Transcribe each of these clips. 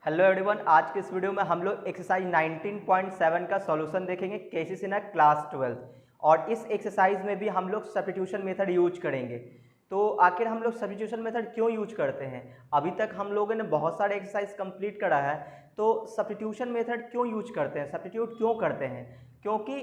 Hello everyone, आज के इस वीडियो में हम लोग एक्सरसाइज 19.7 का सॉल्यूशन देखेंगे केसीसी ना क्लास 12। और इस एक्सरसाइज में भी हम लोग सब्स्टिट्यूशन मेथड यूज करेंगे। तो आखिर हम लोग सब्स्टिट्यूशन मेथड क्यों यूज करते हैं? अभी तक हम लोगों ने बहुत सारे एक्सरसाइज कंप्लीट करा है, तो सब्स्टिट्यूशन मेथड क्यों यूज करते हैं, सब्स्टिट्यूट क्यों करते हैं? क्योंकि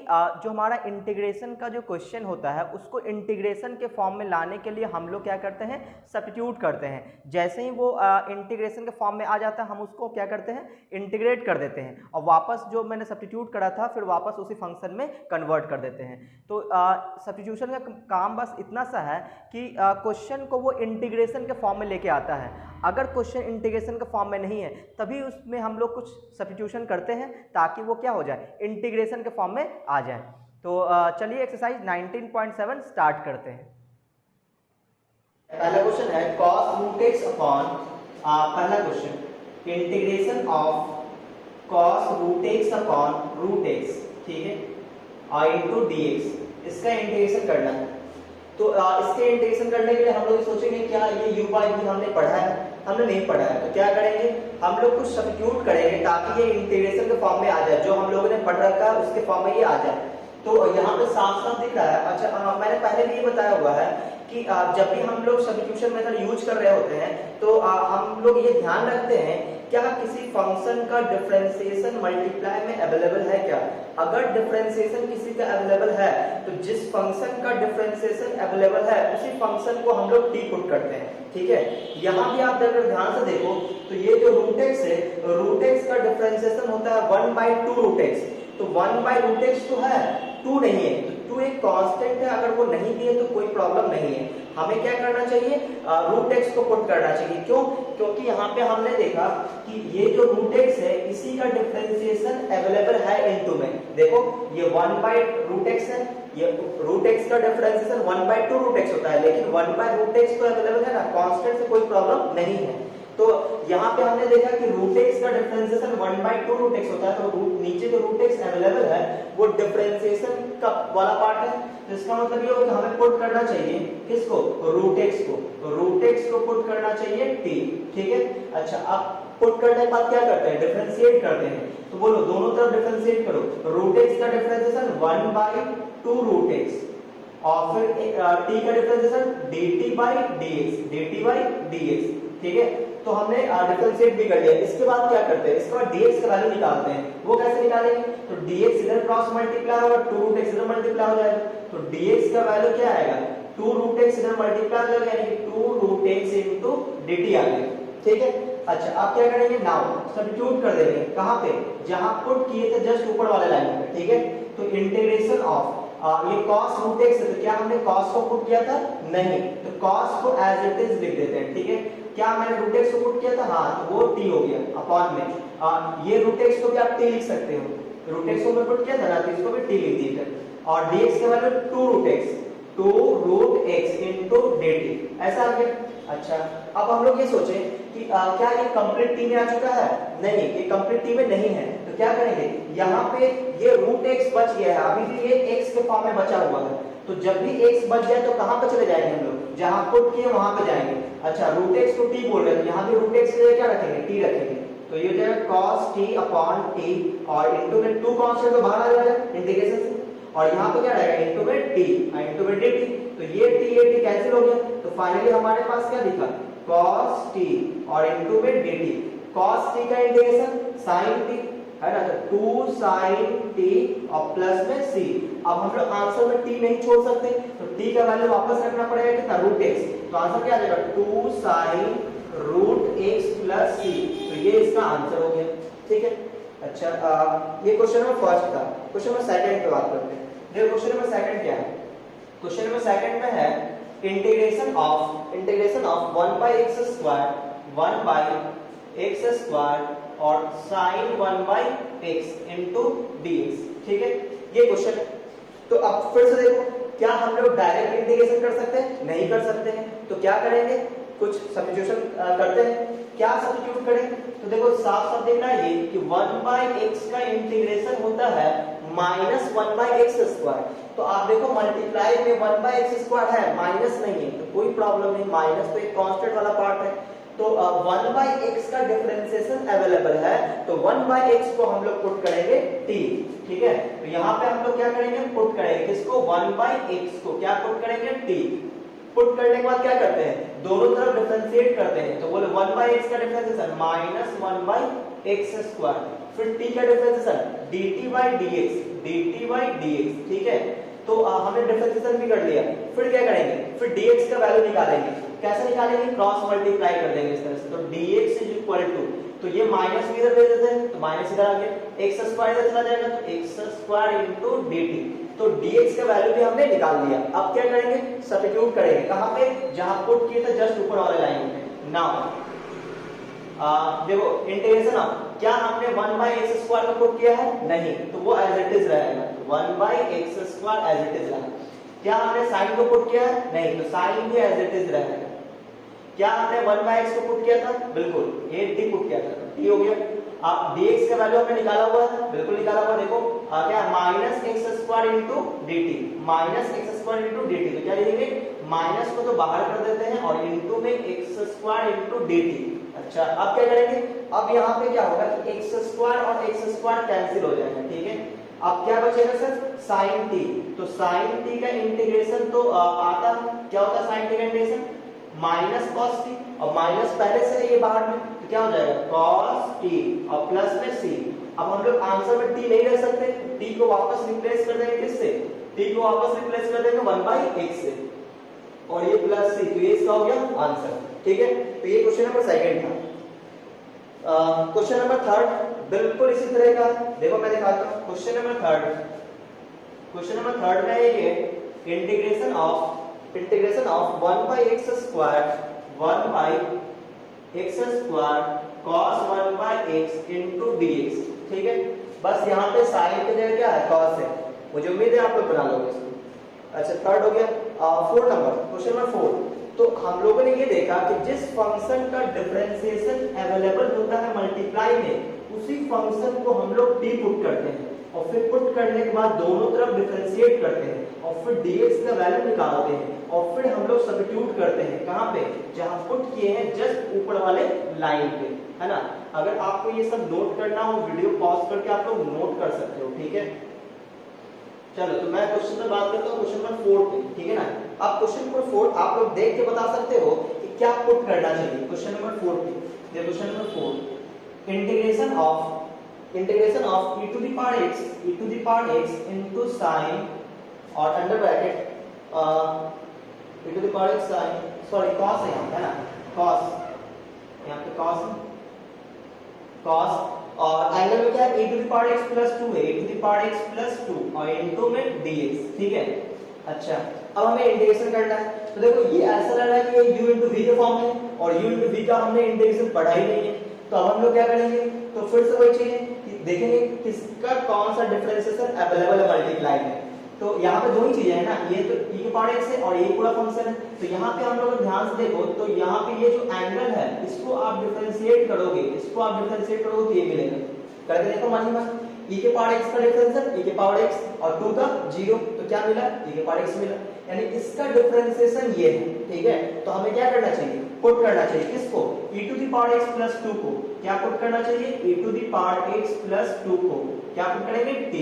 जो हमारा इंटीग्रेशन का जो क्वेश्चन होता है उसको इंटीग्रेशन के फॉर्म में लाने के लिए हम लोग क्या करते हैं, सब्स्टिट्यूट करते हैं। जैसे ही वो इंटीग्रेशन के फॉर्म में आ जाता है हम उसको क्या करते हैं, इंटीग्रेट कर देते हैं और वापस जो मैंने सब्स्टिट्यूट करा था फिर वापस उसी फंक्शन में कन्वर्ट कर देते हैं। तो सब्स्टिट्यूशन का काम बस इतना सा है कि क्वेश्चन को वो इंटीग्रेशन के फॉर्म में लेके आता है। अगर क्वेश्चन इंटीग्रेशन के फॉर्म में नहीं है तभी उसमें हम लोग कुछ सब्स्टिट्यूशन करते हैं ताकि वो क्या हो जाए, इंटीग्रेशन के फॉर्म में आ जाए। तो चलिए एक्सरसाइज 19.7 स्टार्ट करते हैं। पहला क्वेश्चन है cos रूट एक्स अपॉन पहला question integration of cos root x upon root x, ठीक है, और इनटू dx, इसका इंटीग्रेशन करना है। तो इसके इंटीग्रेशन करने के लिए हम लोग सोचेंगे क्या ये u बाई v हमने पढ़ा है, हमने नहीं पढ़ा है, तो क्या करेंगे, हम लोग कुछ सब्स्टिट्यूट करेंगे ताकि ये इंटीग्रेशन के फॉर्म में आ जाए, जो हम लोगों ने पढ़ रखा है उसके फॉर्म में ये आ जाए। तो यहाँ पे साफ साफ दिख रहा है। अच्छा, मैंने पहले भी ये बताया हुआ है कि जब भी हम लोग सब्स्टिट्यूशन मेथड यूज कर रहे होते हैं तो हम लोग ये ध्यान रखते हैं क्या किसी फंक्शन का डिफरेंशिएशन मल्टीप्लाई में अवेलेबल है क्या। अगर डिफरेंशिएशन किसी का अवेलेबल है तो जिस फंक्शन का डिफरेंशिएशन अवेलेबल है उसी फंक्शन को हम लोग टी पुट करते हैं, ठीक है। यहाँ भी आप अगर ध्यान से देखो तो ये जो रूट एक्स है, रूट एक्स का डिफरेंशिएशन होता है 1/2 रूट एक्स। तो 1/रूट एक्स तो है, 2 नहीं है, तो 2 एक कांस्टेंट है, अगर वो नहीं दिए तो कोई प्रॉब्लम नहीं है। हमें क्या करना चाहिए, रूट एक्स को पुट करना चाहिए। क्यों? क्योंकि यहाँ पे हमने देखा कि ये जो रूट एक्स है इसी का डिफरेंशिएशन अवेलेबल है इनटू में। देखो ये 1/रूट एक्स है, ये रूट एक्स का डिफरेंशिएशन 1/2 रूट एक्स होता है, लेकिन 1/रूट एक्स तो अवेलेबल है ना, कांस्टेंट से कोई प्रॉब्लम नहीं है। तो यहाँ पे हमने देखा कि रूट एक्स का डिफरेंशिएशन 1/2 रूट एक्स होता है, तो रूट नीचे जो रूट एक्स अवेलेबल है वो डिफरेंशिएशन का वाला पार्ट है। तो इसका मतलब ये होगा कि हमें पुट करना चाहिए किसको, रूट एक्स को। तो रूट एक्स को पुट करना चाहिए टी, ठीक है। अच्छा, अब पुट करने के बाद क्या करते हैं, डिफरेंशिएट करते हैं। तो बोलो दोनों तरफ डिफरेंशिएट करो। रूट एक्स का डिफरेंशिएशन 1/2 रूट एक्स और फिर टी का डिफरेंशिएशन dt/dx, ठीक है। तो हमने डिफरेंशिएट भी कर लिया। इसके बाद क्या करते हैं, इसके बाद dx का वैल्यू निकालते हैं। वो कैसे निकालेंगे, तो dx इधर क्रॉस मल्टीप्लाई होगा, 2 रूट x इधर मल्टीप्लाई हो जाएगा, तो dx का वैल्यू क्या आएगा, 2 रूट x इधर मल्टीप्लाई हो जाएगा, यानी कि 2 रूट x इनटू dt आ गया, ठीक है। अच्छा, आप क्या करेंगे, नाउ सब्स्टिट्यूट कर देंगे। कहां पे, जहां पुट किए थे जस्ट ऊपर वाले लाइन पे, ठीक है। तो इंटीग्रेशन ऑफ ये cos रूट x है, तो क्या हमने cos को पुट किया था, नहीं, तो cos को एज इट इज लिख देते हैं, ठीक है। क्या मैंने रूट एक्स को पुट किया था, हाँ, तो वो t हो गया अपॉन में ये रूट एक्स को भी आप t लिख सकते हो, रूट एक्स को मैं पुट किया था ना, तो इसको भी t लिख दिए थे। और dx का value 2 root x into dt, ऐसा आ गया। अच्छा, अब हम लोग ये सोचें कि क्या ये कंप्लीट t में आ चुका है, नहीं, ये कंप्लीट t में नहीं है, तो क्या करेंगे, यहाँ पे ये रूट एक्स बच गया है, अभी भी ये x के फॉर्म में बचा हुआ है। तो जब भी x बच जाए तो कहां पे चले जाएंगे हम लोग, जहां पुट किए वहां पे जाएंगे। अच्छा, रूट एक्स को t बोल रहे हैं, तो यहाँ भी रूट एक्स के क्या रखेंगे, t रखेंगे। तो ये हो जाएगा cos t अपॉन t और इनटू में 2 कांस्टेंट तो बाहर आ जाएगा इंटीग्रेशन से, और यहाँ पे क्या रहेगा, इनटू में t इनटू में dt। तो ये t कैंसिल हो गया, तो फाइनली हमारे पास क्या दिखा, cos t और इनटू में dt। cos t का इंटीग्रेशन sin t है ना, तो 2 sin t और प्लस में c। अब हम लोग आंसर में t नहीं छोड़ सकते, तो t का वैल्यू वापस रखना पड़ेगा कितना, रूट x। तो आंसर क्या आ जाएगा, 2 sin रूट x प्लस c। तो ये इसका आंसर हो गया, ठीक है। अच्छा, ये क्वेश्चन नंबर फर्स्ट था। क्वेश्चन नंबर सेकंड पे बात करते हैं। देखो क्वेश्चन नंबर सेकंड क्या है, क्वेश्चन नंबर सेकंड में है इंटीग्रेशन ऑफ 1/x² और sin 1/x इनटू dx, ठीक है, ये क्वेश्चन है। तो अब फिर से देखो, क्या हम लोग डायरेक्ट इंटीग्रेशन कर सकते हैं, नहीं कर सकते हैं, तो क्या करेंगे, कुछ सब्स्टिट्यूशन करते हैं। क्या सब्स्टिट्यूट करें, तो देखो साफ साफ देखना ये कि 1/x का इंटीग्रेशन होता है -1/x²। तो आप देखो मल्टीप्लाई में 1/x² है, माइनस नहीं है, तो कोई प्रॉब्लम नहीं, माइनस तो एक कांस्टेंट वाला पार्ट है। तो 1/x का डिफरेंशिएशन अवेलेबल है, तो 1/x को हम लोग पुट करेंगे t, ठीक है। तो यहाँ पे हम लोग क्या करेंगे, पुट करेंगे किसको, 1/x को क्या पुट करेंगे, t। पुट करने के बाद क्या करते हैं, दोनों तरफ डिफरेंशिएट करते हैं, तो बोले 1/x का डिफरेंशिएशन माइनस 1/x², फिर t का डिफरेंशिएशन dt/dx, ठीक है। तो हमने डिफरेंशिएशन भी कर लिया, फिर क्या करेंगे, फिर dx का वैल्यू निकालेंगे। कैसे निकालेंगे, क्रॉस मल्टीप्लाई कर देंगे इस तरह से, तो dx इज इक्वल टू, तो ये माइनस भी इधर दे देते हैं, तो माइनस इधर आ गया, x² इधर चला जाएगा, तो x² इनटू dt, तो dx का वैल्यू भी हमने निकाल लिया। अब क्या करेंगे, सब्स्टिट्यूट करेंगे, कहां पे, जहां पुट किए थे जस्ट ऊपर वाले लाइन पे। नाउ देखो इंटीग्रेशन ऑफ, क्या हमने 1/x² को पुट किया है, नहीं, तो वो एज इट इज रहेगा, 1/x² एज इट इज रहेगा। क्या हमने साइन को पुट किया है, नहीं, तो साइन भी एज इट इज रहेगा। क्या हमने 1/x को पुट किया था, बिल्कुल, ये t पुट किया था, t हो गया। अब dx का वैल्यू हमने निकाला हुआ है, बिल्कुल निकाला हुआ, देखो क्या -x² into dt, -x² into dt, तो क्या लिखेंगे, माइनस को तो बाहर कर देते हैं और इनटू में x² इनटू dt। अच्छा, अब क्या करेंगे, अब यहाँ पे क्या होगा कि x² और x² कैंसिल हो जाएगा, ठीक है। अब क्या बचेगा सर, sin t, तो sin t का इंटीग्रेशन तो आता क्या होता है, sin t का इंटीग्रेशन माइनस cos t, और माइनस पहले से ये बाहर में, तो क्या हो जाएगा cos t और प्लस में c। अब हम लोग आंसर में t नहीं रख सकते, t को वापस रिप्लेस कर देंगे किससे, t को वापस रिप्लेस कर देंगे 1/x से, और ये प्लस c, तो ये इसका हो गया आंसर, ठीक है। तो ये क्वेश्चन नंबर सेकंड था। क्वेश्चन नंबर थर्ड बिल्कुल इसी तरह का, देखो मैं दिखाता हूं question number third. Question number third में ये integration of 1/x² 1/x² cos 1/x into dx, ठीक है। बस यहाँ पे साइन की जगह क्या है, cos है, मुझे उम्मीद है आप लोग बना लोगे इसको। अच्छा, थर्ड हो गया। Fourth number, question number 4। तो हम लोगों ने ये देखा कि जिस फंक्शन का डिफरेंशिएशन अवेलेबल होता है मल्टीप्लाई में, उसी फंक्शन को हम लोग t पुट करते हैं, और फिर पुट करने के बाद दोनों तरफ डिफरेंशिएट करते हैं, और फिर dx का वैल्यू निकालते हैं, और फिर हम लोग सब्स्टिट्यूट करते हैं, कहां पे, जहां पुट किए हैं जस्ट ऊपर वाले लाइन पे, है ना। अगर आपको ये सब नोट करना हो, वीडियो पॉज करके आप लोग नोट कर सकते हो, ठीक है। चलो, तो मैं क्वेश्चन में बात करता हूँ, क्वेश्चन नंबर 4 पे, ठीक है ना। अब क्वेश्चन नंबर 4 आप लोग देख के बता सकते हो कि क्या पुट करना चाहिए। क्वेश्चन नंबर 4 पे, ये question number 4, integration of e to the power x into sin, और under bracket e to the power x sin, sorry cos है यहाँ, है ना, cos, यहाँ पे cos, और एंगल में क्या है, e to the power x plus 2 है, e to the power x plus 2, और इनटू में dx, ठीक है। अच्छा, अब हमें इंटीग्रेशन करना है, तो देखो ये ऐसा लग रहा है कि ये u इनटू v के फॉर्म में, और u इनटू v का हमने इंटीग्रेशन पढ़ा ही नहीं है, तो अब हम लोग क्या करेंगे, तो फिर से वही चीज कि देखेंगे किसका कौन सा डिफरेंशिएशन अवेलेबल है मल्टीप्लाई में। तो यहाँ पे दो ही चीजें है ना, ये तो e के पावर x है और ये पूरा फंक्शन है। तो यहाँ पे हम लोग ध्यान से देखो, तो यहाँ पे ये जो एंगल है इसको आप डिफरेंशिएट करोगे, तो ये मिलेगा, करके देखो मानिए मत, e के पावर x का डिफरेंशिएशन e के पावर x और 2 का 0, तो क्या मिला, e के पावर x मिला, यानी इसका डिफरेंशिएशन ये है, ठीक है। तो हमें क्या करना चाहिए, पुट करना चाहिए किसको, e to the power x plus 2 को, क्या पुट करना चाहिए, e to the power x plus 2 को क्या पुट करेंगे, t,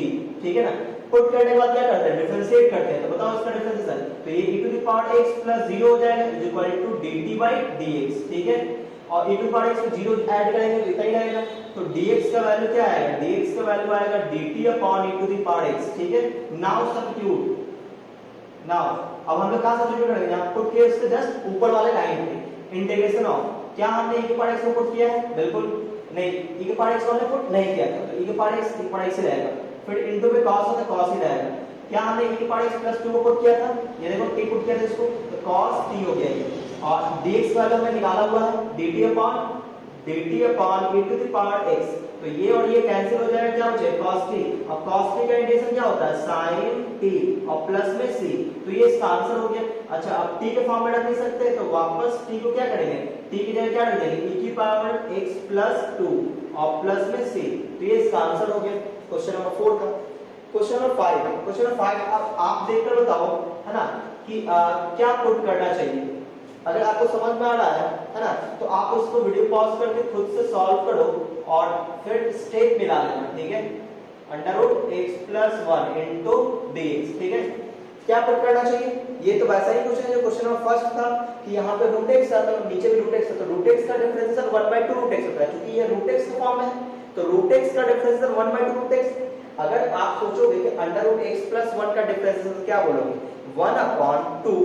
ठीक है ना। पुट करने के बाद क्या करते हैं, डिफरेंशिएट करते हैं, तो बताओ इसका डिफरेंशिएशन, तो ये e to the power x plus 0 हो जाएगा इज इक्वल टू dt/dx, ठीक है। और e to the power x को 0 ऐड करेंगे तो इतना ही रहेगा, तो dx का वैल्यू क्या आएगा, dx का वैल्यू आएगा dt upon e to the power x, ठीक है। नाउ सब्स्टिट्यूट, नाउ अब हम लोग कहां सब्स्टिट्यूट करेंगे, यहां पुट किया इसके जस्ट ऊपर वाले लाइन पे, इंटीग्रेशन ऑफ, क्या हमने e के पावर x को पुट किया है, बिल्कुल नहीं, e के पावर x को हमने पुट नहीं किया था, तो e के पावर x से रहेगा, फिर इनटू में cos होता है cos ही रहेगा। क्या हमने e के पावर x प्लस 2 को पुट किया था, ये देखो t पुट किया था इसको, तो cos t हो गया ये, और dx वैल्यू हमने निकाला हुआ है dt upon e to the power x, तो ये और ये कैंसिल हो जाएगा, क्या बचे cos t, और cos t का इंटीग्रेशन क्या होता है sin t और प्लस में c, तो ये इसका आंसर हो गया। अच्छा, अब t के फॉर्म में रख नहीं सकते, तो वापस t को क्या करेंगे, t की जगह क्या रख देंगे, e की पावर x प्लस 2 और प्लस में c, तो ये इसका आंसर हो गया क्वेश्चन नंबर 4 का। क्वेश्चन नंबर 5, क्वेश्चन नंबर 5 अब आप देखकर बताओ, है ना, कि क्या पुट करना चाहिए। अगर आपको समझ में आ रहा है ना, तो आप उसको वीडियो पॉज करके खुद से सॉल्व करो और फिर स्टेप मिला लेना, ठीक है। Under root x plus one into d x, ठीक है। क्या पुट करना चाहिए? ये तो वैसा ही क्वेश्चन है जो क्वेश्चन नंबर फर्स्ट था कि यहाँ पे रूट एक्स आता है, नीचे भी रूट एक्स आता है, तो रूट एक्स का डिफरेंशियल 1/2 रूट एक्स होता है, क्योंकि ये रूट एक्स का फॉर्म है, तो रूट एक्स का डिफरेंशियल 1/2 रूट एक्स। अगर आप सोचोगे कि under root x plus one का डिफरेंशियल क्या बोलोगे? 1/2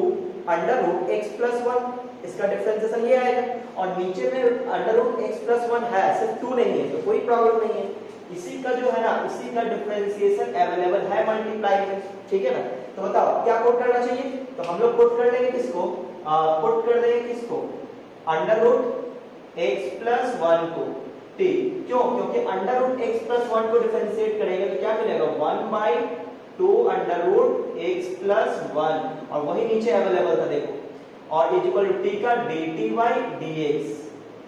under root x plus one, इसका डिफरेंशिएशन ये आएगा। और नीचे में under root x plus one है, सिर्फ 2 नहीं है, तो कोई प्रॉब्लम नहीं है। इसी का जो है ना, इसी का डिफरेंशिएशन अवेलेबल है मल्टीप्लाई में, ठीक है ना। तो बताओ क्या पुट करना चाहिए? तो हम लोग पुट कर लेंगे किसको? पुट कर देंगे किसको? Under root x plus one को टी। क्यों? क्योंकि under root x plus one को डिफरेंशिएट करेंगे तो क्या मिलेगा? 1/2 under root x plus one, और वही नीचे अवेलेबल था देखो, और इक्वल टू टी का dt बाई dx,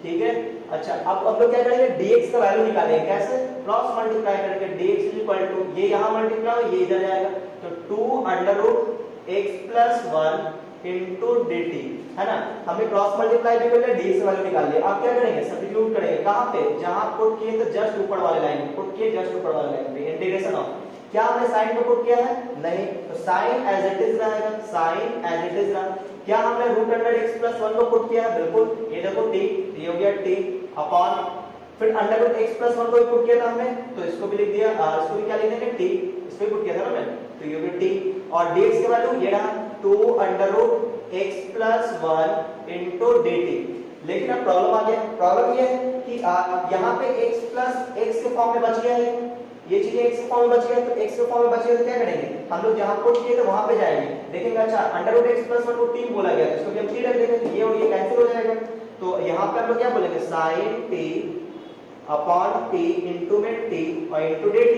ठीक है। अच्छा, अब लोग क्या करेंगे? dx का वैल्यू निकालेंगे, कैसे? क्रॉस मल्टीप्लाई करके dx इक्वल टू ये यहां मल्टीप्लाई ये इधर जाएगा, तो 2 under root x plus one into dt, है ना। हमने क्रॉस मल्टीप्लाई भी कर लिया, dx का वैल्यू निकाल लिया। अब क्या करेंगे? सब्स्टिट्यूट करेंगे कहां पे? जहां पुट किए तो जस्ट ऊपर वाले लाइन में पुट किए, जस्ट ऊपर वाले लाइन पे इंटीग्रेशन ऑफ, क्या हमने साइन को पुट किया है? नहीं, तो साइन एज इट इज रहेगा, साइन एज इट इज रहा। क्या हमने root under x plus one को पुट किया है? बिल्कुल, ये देखो टी, ये हो गया टी अपॉन, फिर under root x plus one को भी पुट किया था हमने, तो इसको भी लिख दिया, इसको भी क्या लिख देंगे? टी, इसको भी पुट किया था ना मैंने, तो ये हो गया टी। और dx का वैल्यू ये रहा 2 under root x plus one into dt। लेकिन अब प्रॉब्लम आ गया, प्रॉब्लम ये है कि यहाँ पे x प्लस एक्स के फॉर्म में बच गया है, ये चीजें x के फॉर्म में बच गया, तो x के फॉर्म में बच गया तो क्या करेंगे? हम लोग जहां पुट किए थे वहां पे जाएंगे, देखेंगे अच्छा under root x plus one को टी बोला गया, इसको हम टी रख देंगे, तो ये और ये कैंसिल हो जाएगा। तो यहाँ पे हम लोग क्या बोलेंगे? sin t upon t into में t और इंटू dt,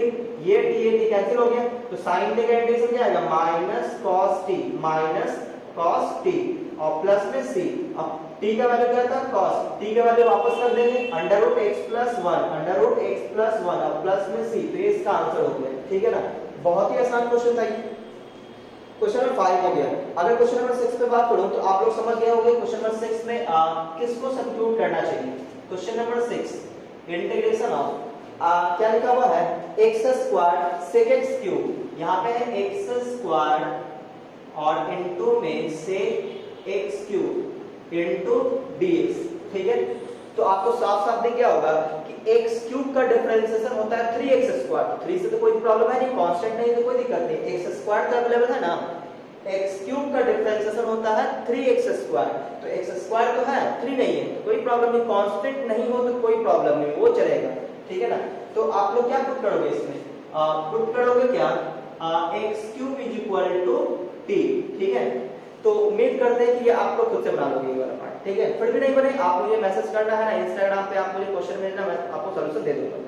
ये t कैंसिल हो गया, तो sin t का इंटीग्रेशन क्या आएगा? Minus cos t, minus cos t और प्लस में c। अब t का वैल्यू क्या था? cos, t का वैल्यू वापस कर देंगे under root x plus one, under root x plus one और प्लस में c, तो ये इसका आंसर हो गया, ठीक है ना। बहुत ही आसान क्वेश्चन था ये। क्वेश्चन नंबर 5 हो गया। अगर क्वेश्चन नंबर 6 पे बात करूं तो आप लोग समझ गए होंगे क्वेश्चन नंबर 6 में किसको सब्स्टिट्यूट करना चाहिए। क्वेश्चन नंबर 6 इंटीग्रेशन ऑफ क्या लिखा हुआ है? x square sec x cube, यहाँ पे है x स्क्वायर और इनटू में sec x cube into dx, ठीक है। तो आपको साफ साफ दिख गया होगा कि x क्यूब का डिफरेंशिएशन होता है 3x स्क्वायर, तो 3 से तो कोई प्रॉब्लम है नहीं, कांस्टेंट नहीं तो कोई दिक्कत नहीं, x स्क्वायर तो अवेलेबल है ना। x क्यूब का डिफरेंशिएशन होता है 3x स्क्वायर, तो x स्क्वायर तो है 3 नहीं है, तो कोई प्रॉब्लम नहीं, कांस्टेंट नहीं हो तो कोई प्रॉब्लम नहीं, वो चलेगा, ठीक है ना। तो आप लोग क्या पुट करोगे इसमें? पुट करोगे क्या? x cube is equal to t, ठीक है। तो उम्मीद करते हैं कि ये आप लोग खुद से बना लोगे ये वाला पार्ट, ठीक है। फिर भी नहीं बने, आप मुझे मैसेज करना है ना इंस्टाग्राम पे, आप मुझे क्वेश्चन भेजना, मैं आपको सॉल्यूशन दे दूंगा।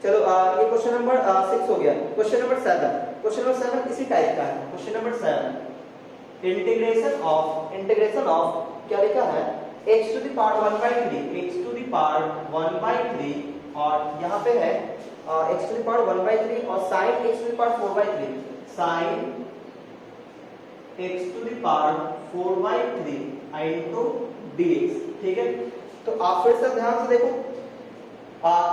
चलो ये क्वेश्चन नंबर 6 हो गया। क्वेश्चन नंबर 7, क्वेश्चन नंबर 7 इसी टाइप का है। क्वेश्चन नंबर 7 इंटीग्रेशन ऑफ क्या लिखा है? x to the power 1/3, x to the power 1/3, और यहाँ पे है x टू द पावर 1/3 और sin x to the power 4/3, sin x to the power 4/3 into dx, ठीक है। तो आप फिर से ध्यान से देखो,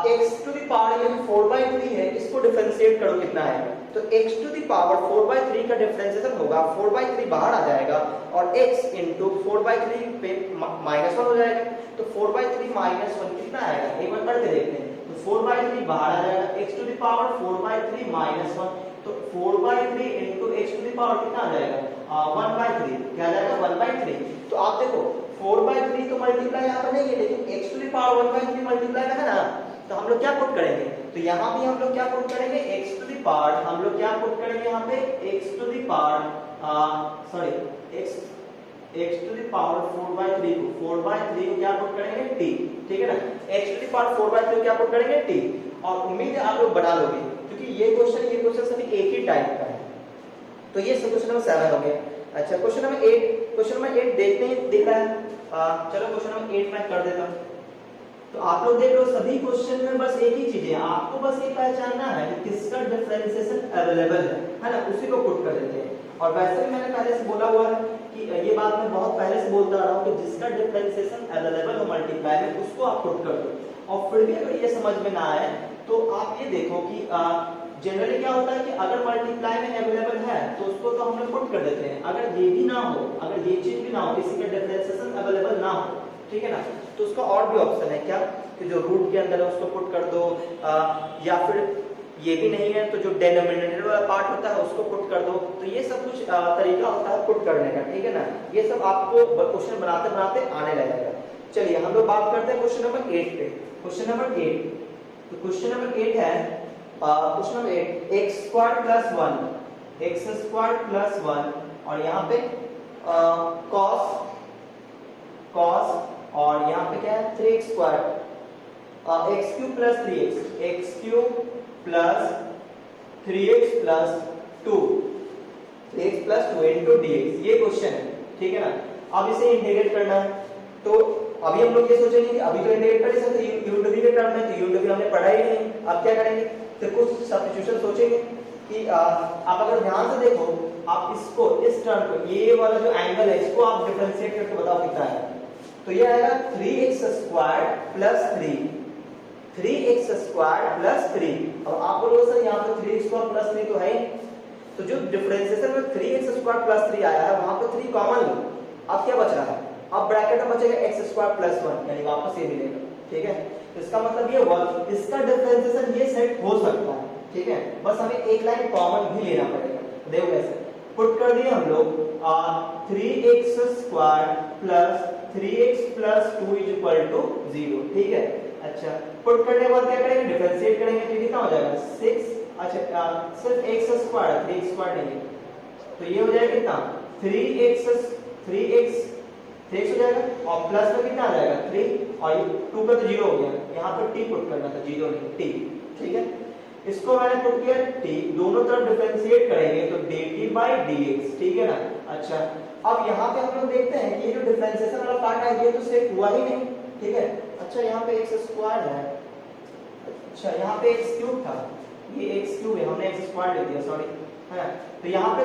x टू द पावर ये 4/3 है, इसको डिफरेंशिएट करो कितना है, तो x टू द पावर 4/3 का डिफरेंशिएशन होगा, 4/3 बाहर आ जाएगा और x into 4/3 पे -1 हो जाएगा, तो 4/3 -1 कितना आएगा? एक बार करके देखते हैं। तो 4/3 बाहर आ जाएगा, x टू द पावर 4/3 -1, तो 4/3 into x to the power कितना आ जाएगा? 1/3, क्या आ जाएगा? 1/3। तो आप देखो 4/3 तो मल्टीप्लाई यहाँ पर नहीं है, लेकिन x to the power 1/3 multiply में है ना, तो हम लोग क्या पुट करेंगे? तो यहाँ भी हम लोग क्या पुट करेंगे? x टू द पावर, हम लोग क्या पुट करेंगे यहाँ पे? x to the power x to the power 4/3 को क्या पुट करेंगे? t, ठीक है ना। x टू द पावर 4/3 को क्या पुट करेंगे? t। और उम्मीद है आप लोग बना लोगे, क्योंकि ये क्वेश्चन सभी एक ही टाइप का है। तो ये क्वेश्चन नंबर 7 हो गया। अच्छा, क्वेश्चन नंबर 8 देखते हैं, दिख रहा है। चलो क्वेश्चन नंबर 8 मैं कर देता हूँ। तो आप लोग देख लो, सभी क्वेश्चन में बस एक ही चीज है, आपको बस ये पहचानना है कि किसका डिफरेंशिएशन अवेलेबल है ना, उसी को पुट कर देते हैं। और वैसे भी मैंने पहले से बोला हुआ है कि ये बात मैं बहुत पहले से बोलता आ रहा हूँ कि जिसका डिफरेंशिएशन अवेलेबल हो मल्टीप्लाई में उसको आप पुट कर दो। और फिर भी अगर ये समझ में ना आए तो आप ये देखो कि जनरली क्या होता है कि अगर मल्टीप्लाई में अवेलेबल है तो उसको तो हम लोग पुट कर देते हैं। अगर ये भी ना हो, अगर ये चीज भी ना हो, किसी का डिफरेंशिएशन अवेलेबल ना हो, ठीक है ना, तो उसका और भी ऑप्शन है क्या कि जो रूट के अंदर है उसको पुट कर दो, या फिर ये भी नहीं है तो जो डिनोमिनेटर वाला पार्ट होता है उसको पुट कर दो। तो ये सब कुछ तरीका होता है पुट करने का, ठीक है ना। ये सब आपको क्वेश्चन बनाते बनाते आने लगेगा। चलिए हम लोग बात करते हैं क्वेश्चन नंबर 8 पे। क्वेश्चन नंबर 8, तो क्वेश्चन नंबर 8 है question number 8 x square plus 1, x square plus 1 और यहाँ पे cos और यहाँ पे क्या है 3x square, x cube plus 3x, x cube plus 3x प्लस 2, 3x प्लस 2 इनटू dx, ये क्वेश्चन है, ठीक है ना। अब इसे इंटीग्रेट करना है तो अभी हम लोग ये सोचेंगे कि अभी तो इंटीग्रेट कर नहीं सकते, u/v के टर्म में, तो u/v हमने पढ़ा ही नहीं। अब क्या करेंगे, तो कुछ सब्स्टिट्यूशन सोचेंगे कि आप अगर ध्यान से देखो, आप इसको इस टर्म को, ये वाला जो एंगल है इसको आप डिफरेंशिएट करके बताओ कितना है। तो ये आएगा 3x square plus 3, 3x square plus 3। अब आप बोलोगे सर यहाँ पे 3x स्क्वायर प्लस 3 तो है ही, तो जो डिफरेंशिएशन में 3x स्क्वायर प्लस 3 आया है वहां पे 3 कॉमन लो। अब क्या बच रहा है, अब ब्रैकेट में बचेगा x स्क्वायर प्लस 1, यानी वापस ये मिलेगा, ठीक है। तो इसका मतलब ये हुआ इसका डिफरेंशिएशन ये सेट हो सकता है, ठीक है। बस हमें एक लाइन कॉमन भी लेना पड़ेगा। देखो कैसे पुट कर दिए हम लोग 3x स्क्वायर प्लस 3x प्लस 2 इज इक्वल टू 0, ठीक है। अच्छा, पुट करने के बाद क्या करेंगे, डिफरेंशिएट करेंगे तो कितना हो जाएगा 6। अच्छा सिर्फ x स्क्वायर, 3x स्क्वायर नहीं है, तो ये हो जाएगा कितना 3x हो जाएगा और प्लस में कितना आ जाएगा 3 और 2 का तो 0 हो गया, यहाँ पर t पुट करना था, 0 नहीं t, ठीक है। इसको मैंने पुट किया t, दोनों तरफ डिफरेंशिएट करेंगे तो dt बाय dx, ठीक है ना। अच्छा अब यहाँ पे हम लोग देखते हैं कि ये जो डिफरेंशिएशन वाला पार्ट है ये तो सेट हुआ ही नहीं, ठीक है। अच्छा यहाँ पे x स्क्वायर है, अच्छा यहाँ पे x क्यूब था, ये x क्यूब है, हमने x स्क्वायर ले दिया, सॉरी, है। तो यहाँ पे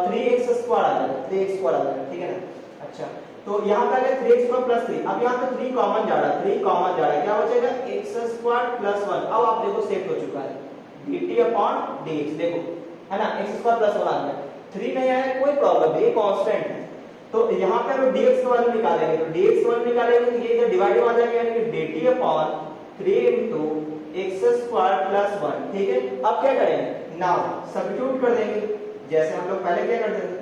3x स्क्वायर आ जाएगा, 3x स्क्वायर आ जाएगा, ठीक है ना। अच्छा तो यहाँ पे आ गया 3x स्क्वायर प्लस 3, अब यहाँ पे 3 कॉमन जा रहा है, 3 कॉमन जा रहा है, क्या बचेगा x स्क्वायर प्लस 1। अब आप देखो सेट हो चुका है dt अपॉन dx, देखो है ना, x स्क्वायर प्लस 1 आ गया, 3 नहीं आया कोई प्रॉब्लम नहीं, ये कांस्टेंट है। तो यहाँ पे हम dx का वैल्यू निकालेंगे, तो dx का वैल्यू निकालेंगे तो ये इधर डिवाइड हो जाएगा, यानी कि dt upon 3 into x square plus 1, ठीक है। अब क्या करेंगे, नाउ सब्स्टिट्यूट कर देंगे जैसे हम लोग पहले क्या करते थे।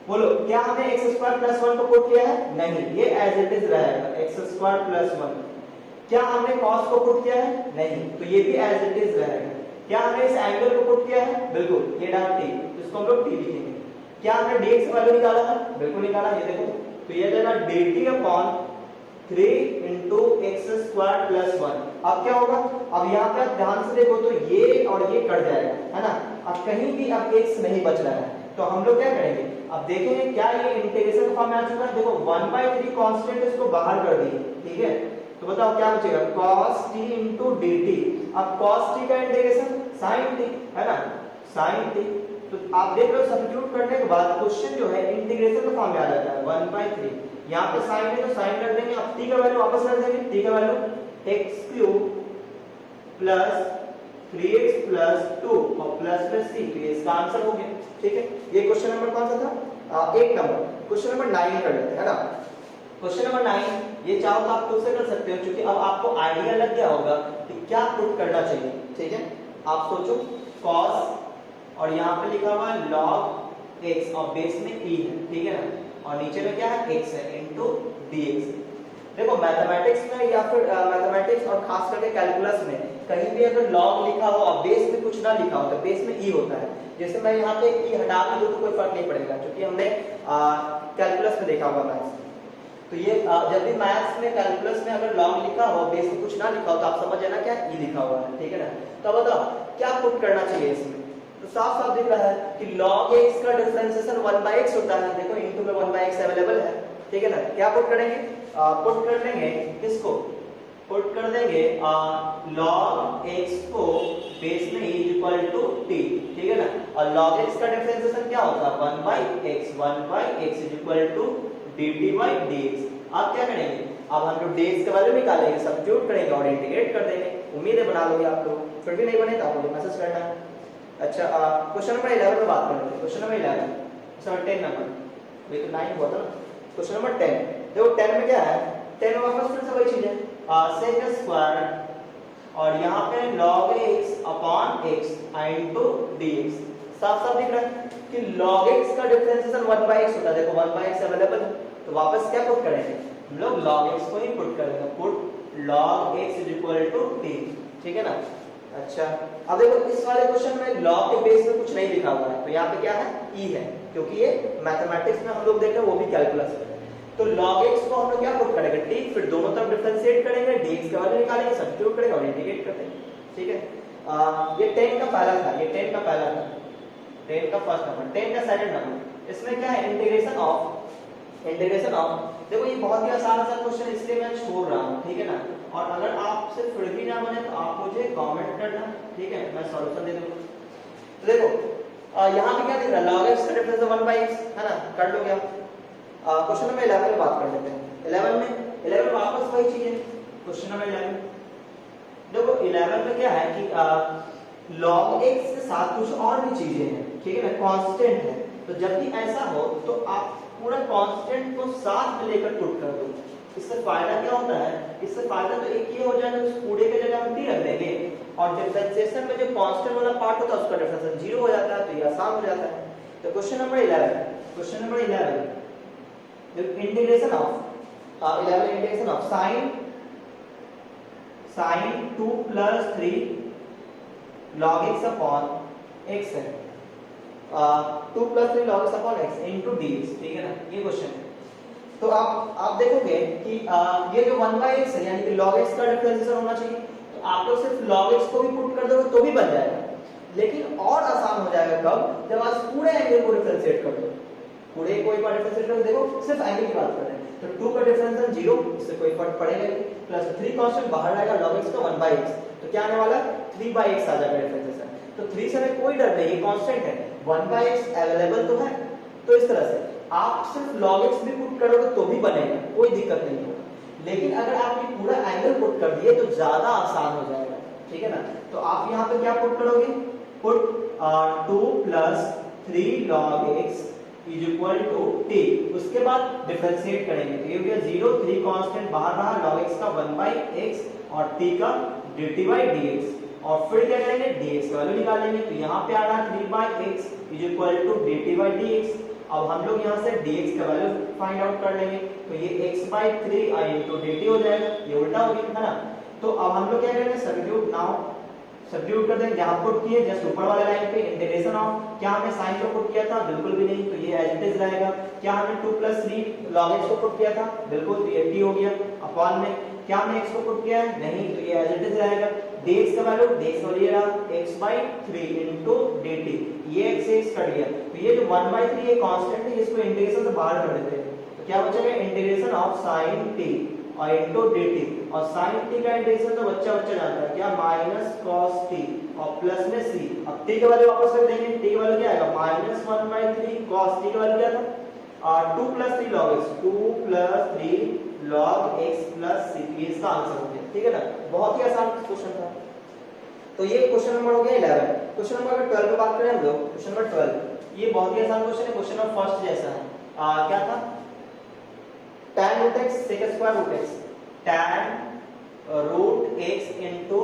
बोलो क्या हमने x स्क्वायर प्लस 1 को पुट किया है, नहीं, ये एज इट इज रहेगा x स्क्वायर प्लस 1। क्या हमने cos को पुट किया है, नहीं, तो ये भी एज इट इज रहेगा। क्या हमने इस एंगल को पुट किया है, बिल्कुल, ये डाल t, इसको हम लोग t लिखेंगे। क्या हमने dx का वैल्यू निकाला है, बिल्कुल निकाला, ये देखो, तो ये जाएगा dt upon 3 into x square plus 1। अब क्या होगा, अब यहाँ पे आप ध्यान से देखो तो ये और ये कट जाएगा, है ना। अब कहीं भी अब x नहीं बच रहा है, तो हम लोग क्या करेंगे, अब देखेंगे क्या ये इंटीग्रेशन फॉर्म में आ चुका है। देखो 1/3 कांस्टेंट इसको बाहर कर दिए, ठीक है। तो बताओ क्या बचेगा cos t इनटू dt। अब cos t का इंटीग्रेशन sin t, है ना, sin t। तो आप देख लो सब्स्टिट्यूट करने के बाद क्वेश्चन जो है इंटीग्रेशन के फॉर्म में आ जाता है 1/3। यहाँ पे sin है तो sin रख देंगे, अब t का वैल्यू वापस रख देंगे, t का value x cube plus 3x प्लस 2 और प्लस में c, तो ये इसका आंसर हो गया, ठीक है। ये क्वेश्चन नंबर कौन सा था, 8 नंबर। क्वेश्चन नंबर 9 कर लेते हैं, है ना। क्वेश्चन नंबर 9 ये चाहो तो आप खुद से कर सकते हो, क्योंकि अब आपको आइडिया लग गया होगा कि क्या पुट करना चाहिए, ठीक है। आप सोचो cos और यहाँ पे लिखा हुआ है log x और बेस में e है, ठीक है ना, और नीचे में क्या है x है इनटू dx। देखो मैथमेटिक्स में या फिर मैथमेटिक्स और खास करके कैलकुलस में कहीं भी अगर log लिखा हो और बेस में कुछ ना लिखा हो तो बेस में e होता है। जैसे मैं यहाँ पे e हटा भी दूं तो कोई फर्क नहीं पड़ेगा, क्योंकि हमने कैलकुलस में देखा हुआ मैथ्स। तो ये जब भी मैथ्स में कैलकुलस में अगर log लिखा हो बेस में कुछ ना लिखा हो तो आप समझ जाना क्या e लिखा हुआ है, ठीक है ना। तो बताओ क्या पुट करना चाहिए इसमें, तो साफ साफ दिख रहा है कि log x का डिफरेंशिएशन 1/x होता है। देखो इनटू में 1/x अवेलेबल है, ठीक है ना। क्या पुट करेंगे, पुट कर लेंगे किसको, पुट कर देंगे log x को बेस में e इक्वल टू t, ठीक है ना। और log x का डिफरेंशिएशन क्या होता है 1 by x is equal to dt by dx। आप क्या करेंगे, अब हम लोग dx का वैल्यू निकालेंगे, सब्स्टिट्यूट करेंगे और इंटीग्रेट कर देंगे। उम्मीद है बना लोगे आप लोग, फिर भी नहीं बने तो आप लोग मैसेज करना। अच्छा क्वेश्चन नंबर 11 पे बात करते हैं। क्वेश्चन नंबर 11 सर 10 नंबर, वही तो 9 हुआ था ना। क्वेश्चन नंबर 10, देखो 10 में क्या है, 10 में वापस फिर से वही चीज है sec स्क्वायर और यहाँ पे log x upon x into dx। साफ साफ दिख रहा है कि log x का डिफरेंशिएशन 1 by x होता है। देखो 1 by x अवेलेबल है तो वापस क्या पुट करेंगे हम लोग, log x को ही पुट करेंगे, put log x is equal to t, ठीक है ना। अच्छा अब देखो इस वाले क्वेश्चन में log के बेस में कुछ नहीं लिखा हुआ है, तो यहाँ पे क्या है e है, क्योंकि ये मैथमेटिक्स में हम लोग देख रहे हैं वो भी कैलकुलस में। तो log x को हम लोग क्या पुट करेंगे t, फिर दोनों तरफ डिफरेंशिएट करेंगे, dx का वैल्यू निकालेंगे, सब्स्टिट्यूट करेंगे और इंटीग्रेट कर देंगे, ठीक है। ये 10 का पहला था, ये 10 का पहला था, 10 का फर्स्ट नंबर, 10 का सेकंड नंबर। इसमें क्या है इंटीग्रेशन ऑफ, देखो ये बहुत ही आसान क्वेश्चन इसलिए मैं छोड़ रहा हूँ, ठीक है ना। और अगर आपसे फिर भी ना बने तो आप मुझे कमेंट करना, ठीक है, मैं सॉल्यूशन दे दूंगा। तो देखो यहाँ पे क्या दिख रहा है, log x का डिफरेंस 1 by x है ना, कर लो क्या। क्वेश्चन नंबर 11 में बात कर लेते हैं। 11 वापस वही चीज है। क्वेश्चन नंबर 11 देखो 11 में क्या है कि log x के साथ कुछ और भी चीजें हैं, ठीक है ना, कांस्टेंट है। तो जब भी ऐसा हो तो आप पूरा कांस्टेंट को साथ में लेकर पुट कर दो। इससे फायदा क्या होता है, इससे फायदा तो एक ये हो जाएगा उस पूरे के जगह हम t रख देंगे और डिफरेंशिएशन में जो कांस्टेंट वाला पार्ट होता है उसका डिफरेंशिएशन 0 हो जाता है, तो ये आसान हो जाता है। तो question number 11 integration of sin 2 plus 3 log x upon x है, 2 plus 3 log x upon x into dx, ठीक है ना, ये क्वेश्चन है। तो आप देखोगे कि ये जो 1 by x है यानी कि log x का डिफरेंशिएशन होना चाहिए, तो आप लोग सिर्फ log x को भी पुट कर दोगे तो भी बन जाएगा। लेकिन और आसान हो जाएगा कब, जब आप पूरे एंगल को डिफरेंशिएट कर दो। पूरे को एक बार डिफरेंशिएट कर देखो, सिर्फ एंगल की बात कर रहे हैं तो 2 का डिफरेंशिएशन 0, इससे कोई फर्क पड़ेगा नहीं, प्लस 3 कांस्टेंट बाहर आएगा, log x का 1 by x, तो क्या आने वाला 3 by x आ जाएगा डिफरेंशिएशन। तो 3 से हमें कोई डर नहीं, ये कांस्टेंट है, 1 by x अवेलेबल तो है। तो इस तरह से आप सिर्फ log x भी पुट करोगे तो भी बनेगा, कोई दिक्कत नहीं होगा। लेकिन अगर आप ये पूरा एंगल पुट कर दिए तो ज्यादा आसान हो जाएगा, ठीक है ना। तो आप यहाँ पे क्या पुट करोगे, put 2 plus 3 log x is equal to t, उसके बाद डिफरेंशिएट करेंगे तो ये हो गया 0, 3 कांस्टेंट बाहर रहा, log x का 1 by x और t का dt by dx, और फिर क्या करेंगे dx का वैल्यू निकालेंगे। तो यहाँ पे आ रहा 3 by x is equal to dt by dx। अब हम लोग यहाँ से dx का वैल्यू फाइंड आउट कर लेंगे, तो ये x by 3 into dt हो जाएगा, ये उल्टा हो गया है ना। तो अब हम लोग क्या करेंगे, सब्स्टिट्यूट कर देंगे, जहां पुट किए जस्ट ऊपर वाले लाइन पे इंटीग्रेशन ऑफ, क्या हमने साइन को पुट किया था, बिल्कुल भी नहीं, तो ये एज इट इज रहेगा। क्या हमने 2 plus 3 log x को पुट किया था, बिल्कुल, तो ये t हो गया अपॉन में। क्या हमने x को पुट किया है, नहीं, तो ये एज इट इज रहेगा। dx का वैल्यू, dx का ये रहा x by 3 into dt, ये x से x कट गया, तो ये जो 1 by 3 ये कांस्टेंट है, इसको इंटीग्रेशन से बाहर कर देते हैं, तो क्या बचेगा इंटीग्रेशन ऑफ sin t और इनटू dt, और sin t का इंटीग्रेशन तो बच्चा जानता है क्या, माइनस cos t और प्लस में c। अब t का वैल्यू वापस रख देंगे, t का वैल्यू क्या आएगा -1 by 3 cos t का वैल्यू क्या था, और 2 plus 3 log x, 2 plus 3 log x plus c, ये इसका आंसर हो गया, ठीक है ना। बहुत ही आसान क्वेश्चन था। तो ये क्वेश्चन नंबर हो गया 11। क्वेश्चन नंबर 12 पे बात करें हम लोग, क्वेश्चन नंबर 12, ये बहुत ही आसान क्वेश्चन है, क्वेश्चन नंबर फर्स्ट जैसा है। क्या था, tan root x sec square root x, tan root x into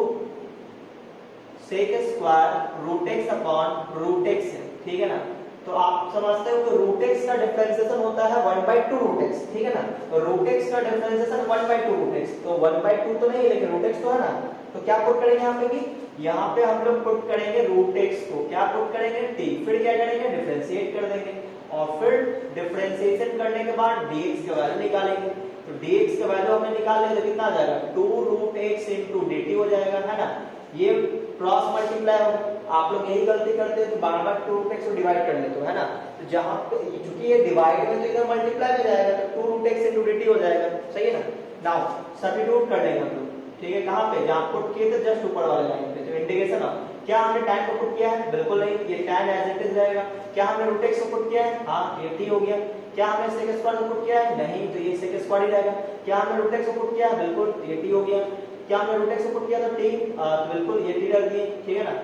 sec square root x upon root x है, ठीक है ना। तो आप समझते हो कि root x का डिफरेंशिएशन होता है 1 by 2 root x, ठीक है ना। तो root x का डिफरेंशिएशन 1 by 2 root x, तो 1 by 2 तो नहीं लेकिन root x तो है ना। तो क्या पुट करेंगे यहाँ पे कि यहाँ पे हम लोग पुट करेंगे root x को, क्या पुट करेंगे t, फिर क्या करेंगे डिफरेंशिएट कर देंगे, और फिर डिफरेंशिएशन करने के बाद dx का वैल्यू निकालेंगे। तो dx का वैल्यू हमने निकाल लिया तो कितना आ जाएगा 2 root x into dt हो जाएगा, है ना। ये क्रॉस मल्टीप्लाई होगा, आप लोग यही गलती करते हो तो बार-बार 2 root x को डिवाइड कर लेते हो, है ना। तो जहां पे क्योंकि ये डिवाइड में तो इधर मल्टीप्लाई में जाएगा तो 2 root x into dt हो जाएगा, सही है ना। नाउ सब्स्टिट्यूट कर लेंगे हम लोग, ठीक है, कहाँ पे, जहाँ पुट किए थे जस्ट ऊपर वाले लाइन पे, तो इंटीग्रेशन ऑफ, क्या हमने tan को पुट किया है, बिल्कुल नहीं, ये tan एज इट इज रहेगा। क्या हमने रूट x को पुट किया है, हाँ ये t हो गया। क्या हमने sec स्क्वायर को पुट किया है, नहीं, तो ये sec स्क्वायर ही रहेगा। क्या हमने रूट x को पुट किया है, बिल्कुल, ये t हो गया। क्या हमने रूट x को पुट किया था t, तो बिल्कुल ये t रख दिए, ठीक है ना।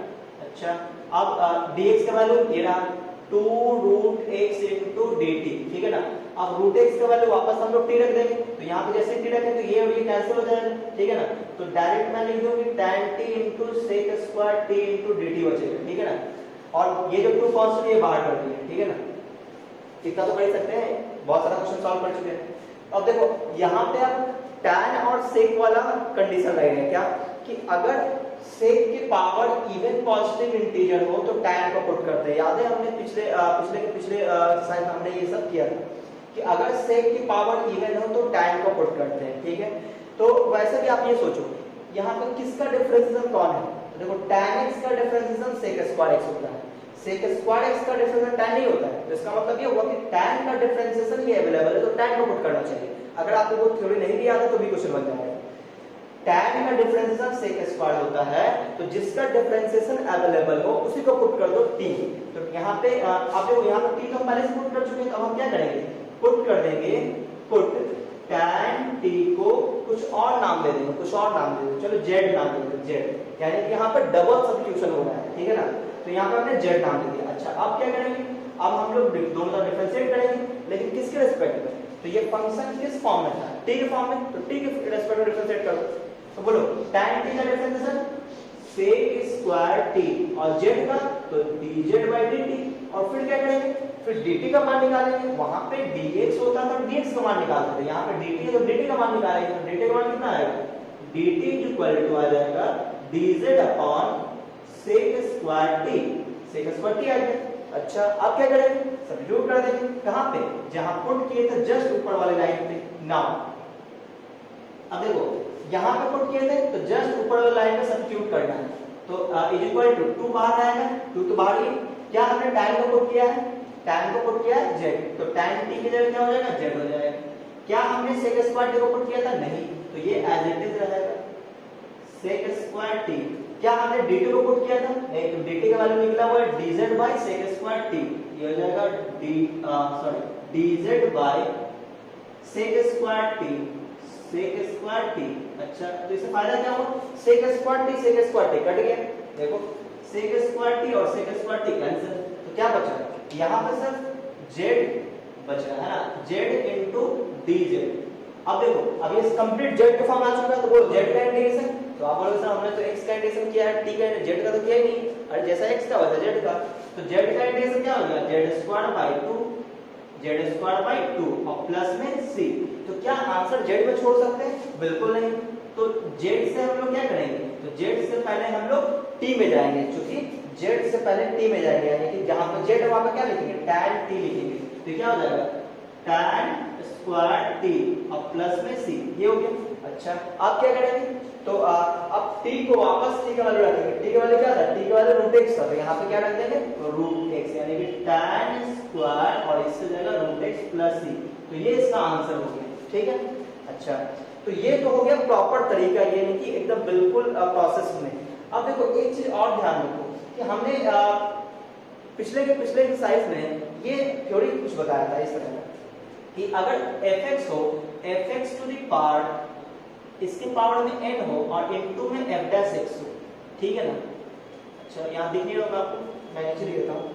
अच्छा, अब dx का वैल्यू ये रहा 2 रूट x into dt, ठीक है ना। अब रूट x का वैल्यू वापस हम लोग t रख देंगे, तो यहाँ पे जैसे t रखें तो ये और ये कैंसिल हो जाएगा, ठीक है ना। तो डायरेक्ट मैं लिख दूंगी tan t into sec square t into dt बचेगा, ठीक है ना। और ये जो 2 कांस्टेंट ये बाहर कर दिए, ठीक है ना। इतना तो कर सकते हैं, बहुत सारा क्वेश्चन सॉल्व कर चुके हैं। अब देखो यहाँ पे आप tan और sec वाला कंडीशन लगेगा क्या, कि अगर sec की पावर इवन पॉजिटिव इंटीजर हो तो tan को पुट करते हैं। याद है हमने पिछले एक्सरसाइज हमने ये सब किया था कि अगर sec की पावर इवन हो तो tan को पुट करते हैं, ठीक है। तो वैसे भी आप ये सोचो यहाँ पे किसका डिफरेंशिएशन कौन है, तो देखो tan x का डिफरेंशिएशन sec स्क्वायर x होता है, sec स्क्वायर x का डिफरेंशिएशन tan नहीं होता है। तो इसका मतलब ये हुआ कि tan का डिफरेंशिएशन ये अवेलेबल है तो tan को पुट करना चाहिए। अगर आपको वो थ्योरी नहीं भी आता तो भी क्वेश्चन बन जाएगा। tan का डिफरेंशिएशन sec स्क्वायर होता है, तो जिसका डिफरेंशिएशन अवेलेबल हो उसी को पुट कर दो t। तो यहाँ पे आप देखो यहाँ पे t तो हम पहले से पुट कर चुके हैं, तो अब हम क्या करेंगे, पुट कर देंगे, पुट tan t को कुछ और नाम दे देंगे, कुछ और नाम दे देंगे, चलो z नाम दे देंगे, z, यानी कि यहाँ पे डबल सब्स्टिट्यूशन हो रहा है, ठीक है ना। तो यहाँ पे हमने z नाम दे दिया। अच्छा, अब क्या करेंगे, अब हम लोग दोनों का डिफरेंशिएट करेंगे, लेकिन किसके रिस्पेक्ट में, तो ये फंक्शन किस फॉर्म में था, t के फॉर्म में, तो t के रिस्पेक्ट में डिफरेंशिएट करो। तो बोलो tan t का डिफरेंशिएशन sec स्क्वायर t और z का तो dz/dt, और फिर क्या करेंगे, फिर dt का मान निकालेंगे। वहां पे dx होता था dx का मान निकालते थे, यहाँ पे dt है तो dt का मान निकालेंगे। तो dt का मान कितना आएगा, dt आ जाएगा dz/sec square t, sec square t आ गया। अच्छा, अब क्या करेंगे, सब्स्टिट्यूट कर देंगे, कहां पे, जहां पुट किए थे जस्ट ऊपर वाले लाइन पे। नाउ अब देखो यहाँ पे पुट किए थे तो जस्ट ऊपर वाले लाइन में सब्स्टिट्यूट करना है, तो इज इक्वल टू 2 बाहर आएगा, 2 तो बाहर ही। क्या हमने tan को पुट किया है, tan को पुट किया है z, तो tan t की जगह क्या हो जाएगा, z हो जाएगा। क्या हमने sec स्क्वायर t को पुट किया था, नहीं, तो ये एज इट इज रहेगा sec स्क्वायर t। क्या हमने dt को पुट किया था, नहीं, तो dt का वैल्यू निकला हुआ है dz/sec स्क्वायर t, ये हो जाएगा dz/sec square t, sec square t। अच्छा, तो इससे फायदा क्या हुआ, sec स्क्वायर t कट गया, देखो sec स्क्वायर t और sec स्क्वायर t कैंसिल, तो क्या बचा, यहाँ पे सर z बच रहा है ना, z into dz। अब देखो अब ये कंप्लीट z के फॉर्म आ चुका है, तो बोलो z का इंटीग्रेशन, तो आप बोलोगे सर हमने तो x का इंटीग्रेशन किया है, t का, z का तो किया ही नहीं, अरे जैसा x का वैसा z का, तो z का इंटीग्रेशन क्या हो गया, z स्क्वायर बाई 2 और प्लस में c। तो क्या आंसर z में छोड़ सकते हैं, बिल्कुल नहीं। तो z से हम लोग क्या करेंगे, तो z से पहले हम लोग t में जाएंगे, क्योंकि z से पहले t में जाएंगे, यानी कि जहां पर z है वहां पर क्या लिखेंगे, tan t लिखेंगे। तो क्या हो जाएगा, tan स्क्वायर t और प्लस में c, ये हो गया। अच्छा, अब क्या करेंगे, तो अब t को वापस t का वैल्यू रखेंगे, t का वैल्यू क्या था, t का वैल्यू रूट x था, तो यहाँ पे क्या रख देंगे, रूट x, यानी कि tan स्क्वायर और इससे जाएगा रूट x प्लस c। तो ये इसका आंसर हो गया, ठीक है। अच्छा, तो ये तो हो गया प्रॉपर तरीका, ये नहीं कि एकदम बिल्कुल प्रोसेस में। अब देखो एक चीज और ध्यान रखो कि हमने पिछले एक्सरसाइज में ये थ्योरी कुछ बताया था इस तरह कि अगर fx हो, fx टू द पावर, इसके पावर में n हो और इनटू में f डैश x हो, ठीक है ना। अच्छा, यहाँ दिख नहीं रहा आपको, मैं नीचे लिख देता हूँ,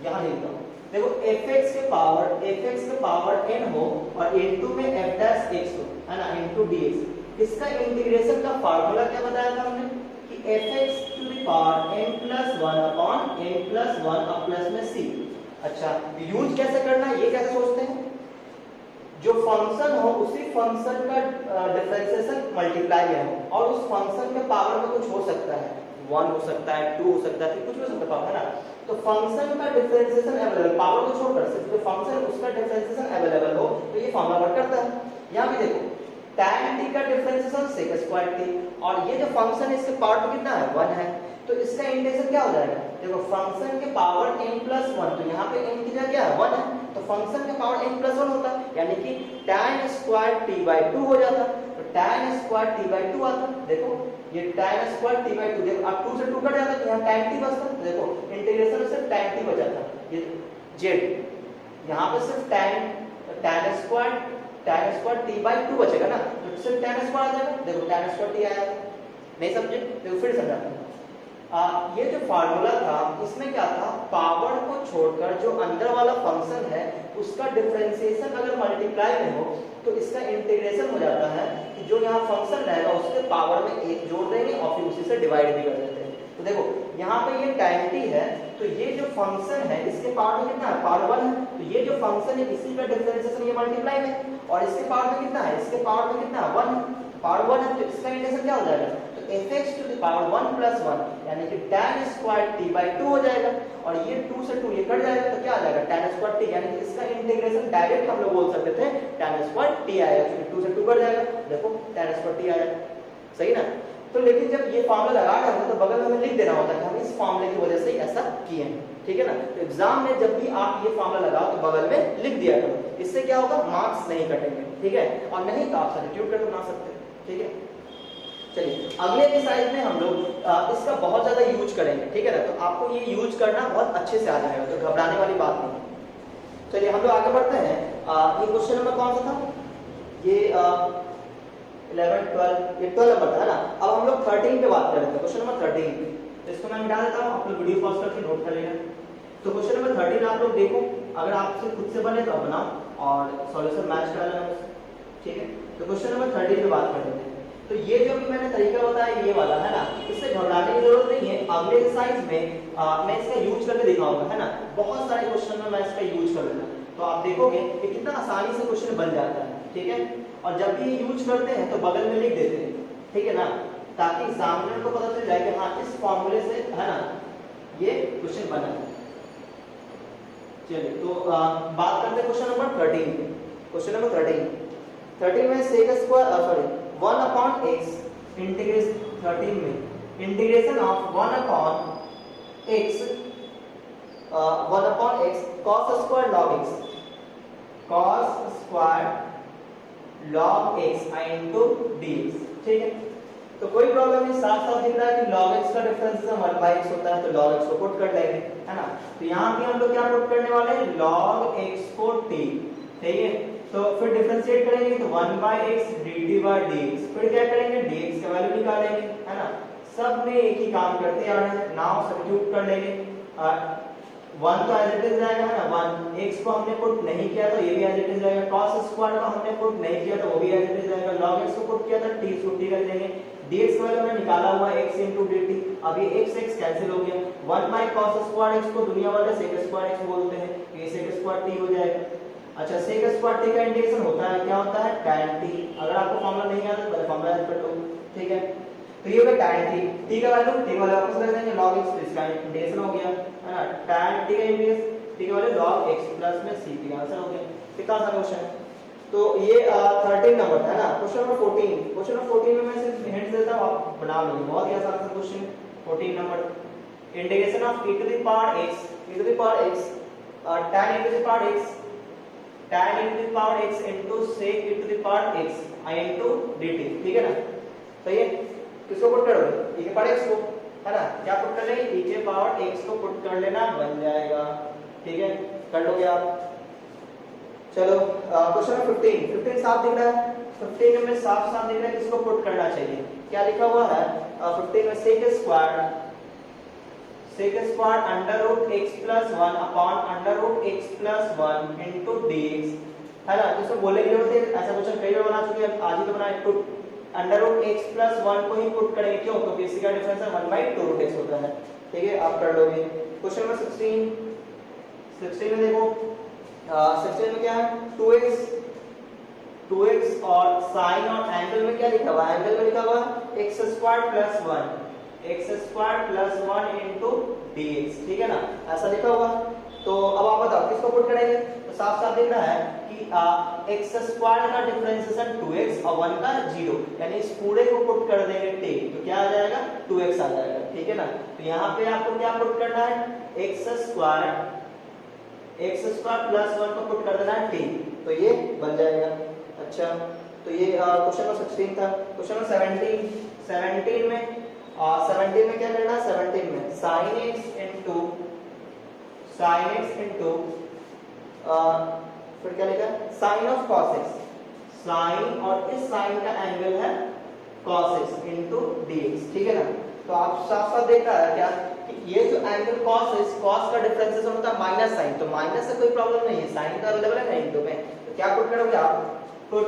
यहाँ लिख देता हूँ, देखो fx के पावर n हो और इनटू में f डैश x हो, है ना, इनटू dx। इसका इंटीग्रेशन का फार्मूला क्या बताया था हमने कि fx to the power n plus 1 upon n plus 1 और प्लस में c। अच्छा, यूज कैसे करना है, ये कैसे सोचते हैं, जो फंक्शन हो उसी फंक्शन का डिफरेंशिएशन मल्टीप्लाई है और उस फंक्शन के पावर में कुछ हो सकता है, 1 हो सकता है, 2 हो सकता है, कुछ भी हो सकता है पावर, है ना। तो फंक्शन का डिफरेंशिएशन अवेलेबल, पावर को छोड़कर सिर्फ जो फंक्शन उसका डिफरेंशिएशन अवेलेबल हो तो ये फॉर्मूला वर्क करता है। यहाँ भी देखो tan t का डिफरेंशिएशन sec स्क्वायर t, और ये जो फंक्शन है इसके पावर में कितना है, 1 है, तो इसका इंटीग्रेशन क्या हो जाएगा, देखो फंक्शन के पावर n प्लस 1, तो यहाँ पे n की जगह क्या है, 1 है, तो फंक्शन के पावर n प्लस 1 होता है, यानी कि tan स्क्वायर t बाई 2 हो जाता। तो tan स्क्वायर t बाई 2 आता है। देखो ये tan स्क्वायर t बाई 2, देखो अब 2 से 2 कट जाता है, यहाँ tan t बचता है। देखो इंटीग्रेशन में सिर्फ tan t बचा था, ये z यहाँ पे सिर्फ tan स्क्वायर t बाई 2 बचेगा ना, तो सिर्फ tan स्क्वायर आ जाएगा। देखो tan स्क्वायर t आया, नहीं समझे? देखो फिर समझाता हूँ। ये जो फार्मूला था इसमें क्या था, पावर को छोड़कर जो अंदर वाला फंक्शन है उसका डिफरेंशिएशन अगर मल्टीप्लाई में हो तो इसका इंटीग्रेशन हो जाता है कि जो यहाँ फंक्शन रहेगा उसके पावर में एक जोड़ देंगे और फिर उसी से डिवाइड भी कर देते हैं। तो देखो यहाँ पे ये tan t है, तो ये जो फंक्शन है इसके पावर में कितना है, पावर 1 है, तो ये जो फंक्शन है इसी का डिफरेंशिएशन ये मल्टीप्लाई में, और इसके पावर में कितना है, इसके पावर में कितना है 1, पावर 1 है, तो इसका इंटीग्रेशन क्या हो जाएगा, तो fx to the power 1 plus 1 यानी कि tan स्क्वायर t बाई 2 हो जाएगा, और ये 2 से 2 ये कट जाएगा तो क्या आ जाएगा tan स्क्वायर t, यानी कि इसका इंटीग्रेशन डायरेक्ट हम लोग बोल सकते थे tan स्क्वायर t आएगा, क्योंकि 2 से 2 कट जाएगा। देखो tan स्क्वायर t आया, सही ना। तो लेकिन जब ये फार्मूला लगा रहे होते तो बगल में हमें लिख देना होता है कि हम इस फार्मूले की वजह से ऐसा किए हैं, ठीक है ना। तो एग्जाम में जब भी आप ये फार्मूला लगाओ तो बगल में लिख दिया करो, इससे क्या होगा, मार्क्स नहीं कटेंगे, ठीक है, और नहीं तो आप सब्स्टिट्यूट करके बना सकते हैं, ठीक है। चलिए अगले एक्सरसाइज में हम लोग इसका बहुत ज्यादा यूज करेंगे, ठीक है ना, तो आपको ये यूज करना बहुत अच्छे से आ जाएगा, तो घबराने वाली बात नहीं। चलिए हम लोग आगे बढ़ते हैं। ये क्वेश्चन नंबर कौन सा था, ये 11 12 ये 12 नंबर था ना। अब हम लोग 13 पे बात करेंगे, क्वेश्चन नंबर 13, तो इसको मैं मिटा देता हूँ, आप लोग वीडियो पॉज करके नोट कर लेना। तो क्वेश्चन नंबर 13 आप लोग देखो, अगर आपसे खुद से बने तो आप बनाओ और सॉल्यूशन मैच करा लेना, ठीक है। तो क्वेश्चन नंबर 13 पे बात करते हैं। तो ये जो भी मैंने तरीका बताया ये वाला है ना, इससे घबराने की जरूरत नहीं है। अगले एक्सरसाइज में मैं इसका यूज करके दिखाऊंगा, है ना, बहुत सारे क्वेश्चन में मैं इसका यूज कर लूंगा, तो आप देखोगे कि कितना आसानी से क्वेश्चन बन जाता है, ठीक है। और जब भी यूज करते हैं तो बगल में लिख देते हैं, ठीक है ना, ताकि एग्जामिनर को पता चल जाए कि हाँ इस फॉर्मूले से, है ना, ये क्वेश्चन बना है। चलिए तो बात करते हैं क्वेश्चन नंबर 13। क्वेश्चन नंबर 13 में sec square sorry 1 upon x integration 13 में integration of 1 upon x cos square log x into dx, ठीक है। तो कोई प्रॉब्लम नहीं, साफ साफ दिख रहा है कि log x का डिफरेंशिएशन 1/x होता है, तो log x को पुट कर देंगे, है ना। तो यहाँ पे हम लोग क्या पुट करने वाले हैं, log x को t, ठीक है। तो फिर डिफरेंशिएट करेंगे तो 1/x dt by dx, फिर क्या करेंगे dx का वैल्यू निकालेंगे, है ना। सब में एक ही काम करते आ रहे हैं, नाउ सब्स्टिट्यूट कर लेंगे। 1 तो एज इट इज रहेगा, है ना, 1 x को हमने पुट नहीं किया तो ये भी एज इट इज रहेगा, cos स्क्वायर को हमने पुट नहीं किया तो वो भी एज इट इज रहेगा, log x को पुट किया था t को t कर देंगे, dx का वैल्यू हमने निकाला हुआ x dt, अब ये x कैंसिल हो गया, 1/cos स्क्वायर x को दुनिया वाले sec स्क्वायर x बोलते हैं, ये sec स्क्वायर t हो जाएगा। अच्छा sec स्क्वायर t का इंटीग्रेशन होता है, क्या होता है, tan t। अगर आपको फॉर्मूला नहीं आता तो पहले फॉर्मूला याद कर लो, ठीक है। तो ये होगा tan t का वैल्यू t का वैल्यू वापस रख देंगे, log x, इसका इंटीग्रेशन हो गया, है ना, tan t का इंटीग्रेशन t का वैल्यू log x प्लस में c, का आंसर हो गया। कितना आसान क्वेश्चन है। तो ये 13 नंबर था ना। क्वेश्चन नंबर 14 में मैं सिर्फ हिंट देता हूं, आप बना लोगे, बहुत ही आसान सा question. 14 number integration of e to the power x tan e to the power x into sec e to the power x into dt, ठीक है ना। तो ये किसको पुट करोगे, e के पावर x को, है ना, क्या पुट कर लेंगे, e के पावर x को पुट कर लेना, बन जाएगा, ठीक है, कर लोगे आप। चलो क्वेश्चन नंबर 15 साफ दिख रहा है, 15 में साफ दिख रहा है किसको पुट करना चाहिए, क्या लिखा हुआ है 15 में sec square under root x plus 1 upon under root x plus 1 into dx, है ना। तो इसमें बोले की जरूरत है, ऐसा क्वेश्चन कई बार बना चुके हैं, आज ही तो बनाए। तो अंडर रूट x प्लस 1 को ही पुट करेंगे, क्यों, क्योंकि इसका डिफरेंशियल 1/2 रूट x होता है, ठीक है, आप कर लोगे। क्वेश्चन नंबर 16 में देखो, 16 में क्या है, 2x और साइन और एंगल में क्या लिखा हुआ है, एंगल में लिखा हुआ है x square plus 1 into dx, ठीक है ना, ऐसा लिखा हुआ। तो अब आप बताओ किसको पुट करेंगे, तो साफ साफ दिख रहा है कि x स्क्वायर का डिफरेंशिएशन 2x और 1 का 0, यानी इस पूरे को पुट कर देंगे t, तो क्या आ जाएगा, 2x आ जाएगा, ठीक है ना। तो यहाँ पे आपको क्या पुट करना है, x स्क्वायर प्लस 1 को पुट कर देना है t, तो ये बन जाएगा। अच्छा तो ये क्वेश्चन नंबर 16 था। क्वेश्चन नंबर 17 में 17 में क्या करना है, 17 में sin x इनटू फिर क्या लिखा है, sin of cos x, sin और इस sin का एंगल है cos x इनटू dx, ठीक है ना। तो आप साफ साफ देख रहा है क्या कि ये जो एंगल cos x, cos का डिफरेंशिएशन होता है माइनस sin, तो माइनस से कोई प्रॉब्लम नहीं है, sin तो अवेलेबल है ना इनटू में, तो क्या पुट करोगे आप, put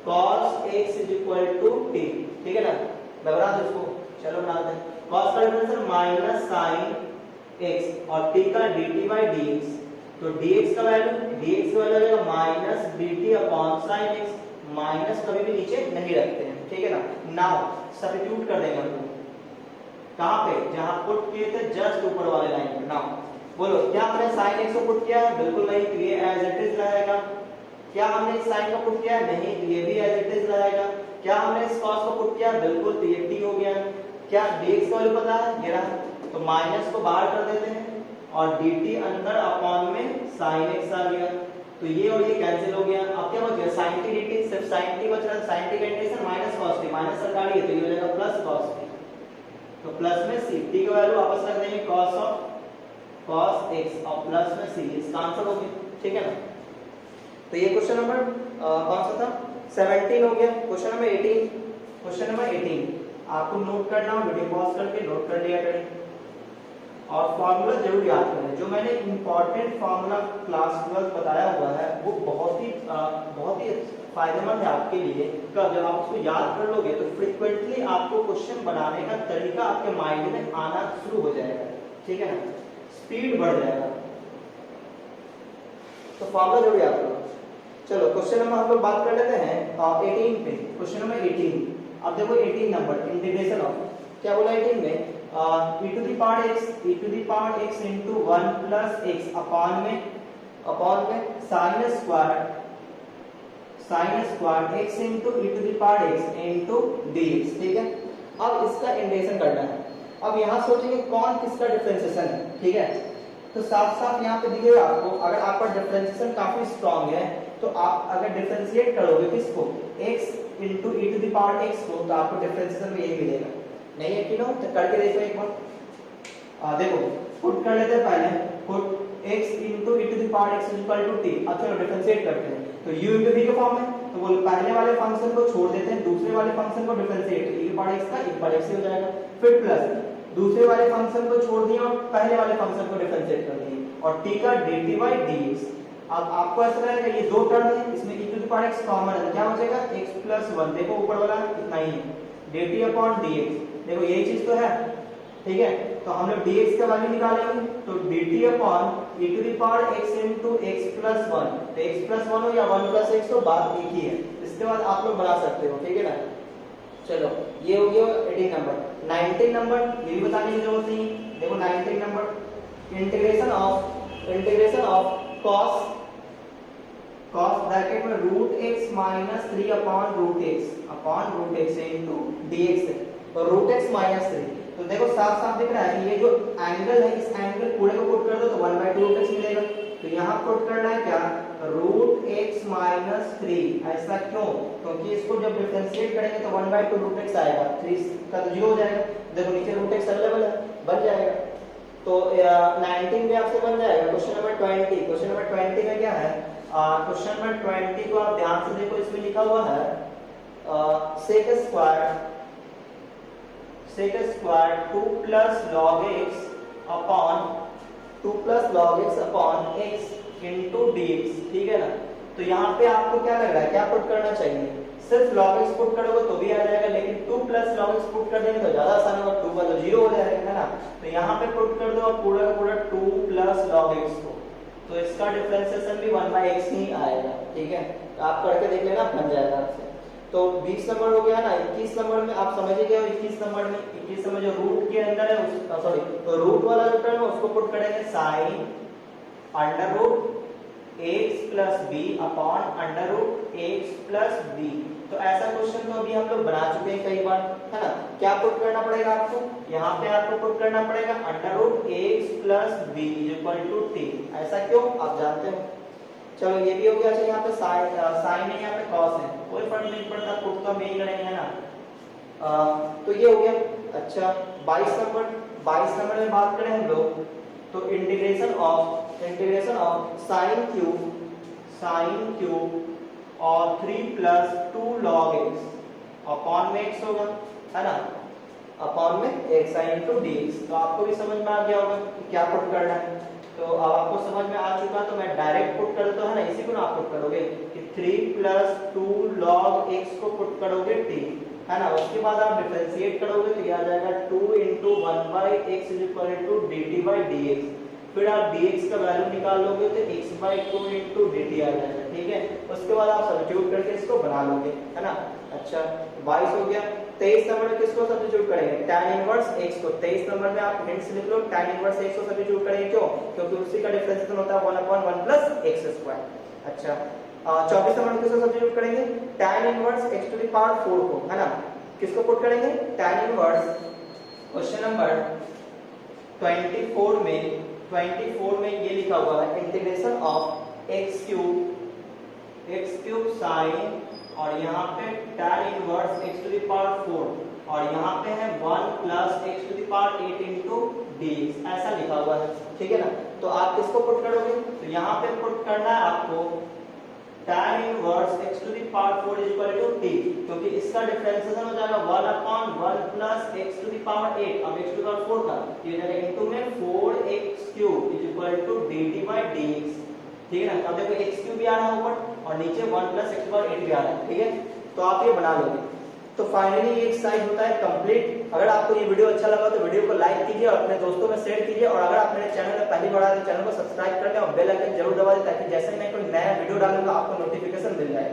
cos x is equal to t, ठीक है ना। मैं बना दूं इसको, चलो बना दें। cos का डिफरेंशियल माइनस sin x और t का dt बाय dx, तो dx का वैल्यू आ जाएगा minus dt upon sin x, minus कभी भी नीचे नहीं रखते हैं, ठीक है ना। नाउ सब्स्टिट्यूट कर देंगे हम कहां पे, जहां पुट किए थे जस्ट ऊपर वाले लाइन पे। नाउ बोलो क्या हमने sin x को पुट किया है, बिल्कुल नहीं, तो ये एज इट इज रहेगा। क्या हमने इस sin को पुट किया है, नहीं, तो ये भी एज इट इज रहेगा। क्या हमने इस cos को पुट किया, बिल्कुल, तो ये t हो गया। क्या dx का वैल्यू पता है, ये रहा, तो माइनस को बाहर कर देते हैं और dt अंदर अपॉन में sin x आ गया, तो ये और ये कैंसिल हो गया। अब क्या बच गया, sin t dt, सिर्फ sin t बच रहा है, sin t का integration minus cos t, minus सरकारी है तो ये हो जाएगा प्लस cos t, तो प्लस में c, t का वैल्यू वापस रख देंगे cos x और प्लस में c, इसका आंसर हो गया, ठीक है ना। तो ये क्वेश्चन नंबर कौन सा था, 17 हो गया। क्वेश्चन नंबर 18 आपको नोट करना हो, वीडियो पॉज करके नोट कर लिया करें और फार्मूला जरूर याद करें। जो मैंने इंपॉर्टेंट फार्मूला क्लास 12 बताया हुआ है वो बहुत ही फायदेमंद है आपके लिए। जब आप उसको याद कर लोगे तो फ्रीक्वेंटली आपको क्वेश्चन बनाने का तरीका आपके माइंड में आना शुरू हो जाएगा, ठीक है ना, स्पीड बढ़ जाएगा। तो फार्मूला जरूर याद करो। चलो क्वेश्चन नंबर हम लोग बात कर लेते हैं 18 पे। क्वेश्चन नंबर 18, अब देखो 18 नंबर इंटीग्रेशन ऑफ, क्या बोला 18 में, e to the power x into 1 plus x अपॉन में sin square x into e to the power x into dx, ठीक है। अब इसका इंटीग्रेशन करना है। अब यहाँ सोचेंगे कौन किसका डिफरेंशिएशन है, ठीक है। तो साफ साफ यहाँ पे दिखेगा आपको, अगर आपका डिफरेंशिएशन काफी स्ट्रांग है तो आप अगर डिफरेंशिएट करोगे किसको, x into e to the power x को, तो आपको डिफरेंशिएशन में यही मिलेगा। नहीं है कि नो, तो करके देखो एक बार। देखो पुट कर लेते हैं पहले, put x into e to the power x is equal to t। अब चलो डिफरेंशिएट करते हैं, तो u into v के फॉर्म में, तो बोल पहले वाले फंक्शन को छोड़ देते हैं, दूसरे वाले फंक्शन को डिफरेंशिएट, e की पावर x का e पावर x हो जाएगा, फिर प्लस दूसरे वाले फंक्शन को छोड़ दिया और पहले वाले फंक्शन को डिफरेंशिएट कर दिए और t का dt by dx। अब आपको ऐसा लगेगा ये दो टर्म है, इसमें e to the power x common है, क्या हो जाएगा x plus 1, देखो ऊपर वाला इतना ही है, dt upon dx, देखो यही चीज तो है, ठीक है। तो हम लोग dx का वैल्यू निकालेंगे, तो dt upon e to the power x into x plus 1, तो x plus 1 हो या 1 plus x हो, बात एक ही है। इसके बाद आप लोग बना सकते हो, ठीक है ना। चलो ये हो गया 18 नंबर। 19 नंबर ये भी बताने की जरूरत नहीं, देखो 19 number integration of cos bracket में root x minus 3 upon root x into dx है, तो रूट x माइनस 3, तो देखो साफ साफ दिख रहा है ये जो एंगल है, इस एंगल पूरे को पुट कर दो तो 1/2 रूट x मिलेगा। तो यहाँ पुट करना है क्या, रूट x माइनस 3, ऐसा क्यों, क्योंकि इसको जब डिफरेंशिएट करेंगे तो 1/2 रूट x आएगा, 3 का तो 0 हो जाएगा, देखो नीचे रूट x अवेलेबल है, बन जाएगा। तो 19 में आपसे बन जाएगा। क्वेश्चन नंबर 20 में क्या है, क्वेश्चन नंबर 20 को आप ध्यान से देखो, इसमें लिखा हुआ है sec square 2 plus log x upon x into dx, ठीक है ना। तो यहाँ पे आपको क्या लग रहा है, क्या पुट करना चाहिए, सिर्फ log x पुट करोगे तो भी आ जाएगा, लेकिन 2 plus log x पुट कर देंगे तो ज्यादा आसान होगा, 2 का तो 0 हो जाएगा, है ना। तो यहाँ पे पुट कर दो पूरा का पूरा 2 plus log x को, तो इसका डिफरेंशिएशन भी 1/x ही आएगा, ठीक है। तो आप करके देख लेना, बन जाएगा आपसे। तो 20 नंबर हो गया ना। 21 नंबर में आप समझ ही गए हो, 21 नंबर जो रूट के अंदर है तो रूट वाला जो टर्म है उसको पुट करेंगे sin under root x plus b upon under root x plus b। तो ऐसा क्वेश्चन तो अभी हम लोग बना चुके हैं कई बार, है ना। क्या पुट करना पड़ेगा आपको, यहाँ पे आपको पुट करना पड़ेगा under root x plus b equal to t। ऐसा क्यों, आप जानते हो, चलो ये भी हो गया। अच्छा यहाँ पे साइन है, यहाँ पे कॉस है, कोई फर्क नहीं पड़ता, पुट तो हम यही करेंगे है ना। तो ये हो गया। अच्छा 22 नंबर में बात करें हम लोग, तो इंटीग्रेशन ऑफ साइन क्यूब और 3 प्लस 2 लॉग एक्स अपॉन में एक्स होगा, है ना, अपॉन में एक्स आई इंटू डी एक्स। तो आपको भी समझ में आ गया होगा कि क्या पुट करना है। तो अब आपको समझ में आ चुका, तो मैं डायरेक्ट पुट कर देता हूं, है ना, इसी को ना आप पुट करोगे कि 3 प्लस 2 लॉग एक्स को पुट करोगे टी, है ना, उसके बाद आप डिफरेंशिएट करोगे तो ये आ जाएगा 2 into 1/x is equal to dt by dx। फिर आप dx का वैल्यू निकाल लोगे तो x/2 इंटू dt आ जाएगा, ठीक है। उसके बाद आप सब्स्टिट्यूट करके इसको बना लोगे, है ना। अच्छा 22 हो गया। 23 नंबर में किसको सब्स्टिट्यूट करेंगे, tan इनवर्स x को। 23 नंबर में आप हिंट्स लिख लो, tan इनवर्स x को सब्स्टिट्यूट करेंगे, क्यों, क्योंकि उसी का डिफरेंशिएशन होता है 1/1 प्लस x²। अच्छा 24 नंबर में किसको सब्स्टिट्यूट करेंगे, tan inverse x to the power 4 को, है ना, किसको पुट करेंगे, tan इनवर्स। क्वेश्चन नंबर 24 में ये लिखा हुआ है integration of x cube sine और यहाँ पे tan inverse x to the power 4 और यहाँ पे है 1 plus x to the power 8 into dx, ऐसा लिखा हुआ है, ठीक है ना। तो आप किसको पुट करोगे, तो यहाँ पे पुट करना है आपको tan inverse x to the power 4 is equal to t, क्योंकि इसका डिफरेंशिएशन हो जाएगा 1/1 plus x to the power 8, अब x टू द पावर 4 का ये जाएगा इनटू में 4x³ is equal to dt by dx, ठीक है ना। अब देखो x³ भी आ रहा है ऊपर और नीचे 1 plus x to the power 8 भी आ रहा है, ठीक है। तो आप ये बना लोगे। तो फाइनली ये एक्सरसाइज होता है कंप्लीट। अगर आपको ये वीडियो अच्छा लगा तो वीडियो को लाइक कीजिए और अपने दोस्तों में शेयर कीजिए, और अगर आप मेरे चैनल में पहली बार आए तो चैनल को सब्सक्राइब कर लें और बेल आइकन जरूर दबा दें, ताकि जैसे ही मैं कोई नया वीडियो डालूंगा आपको नोटिफिकेशन मिल जाए।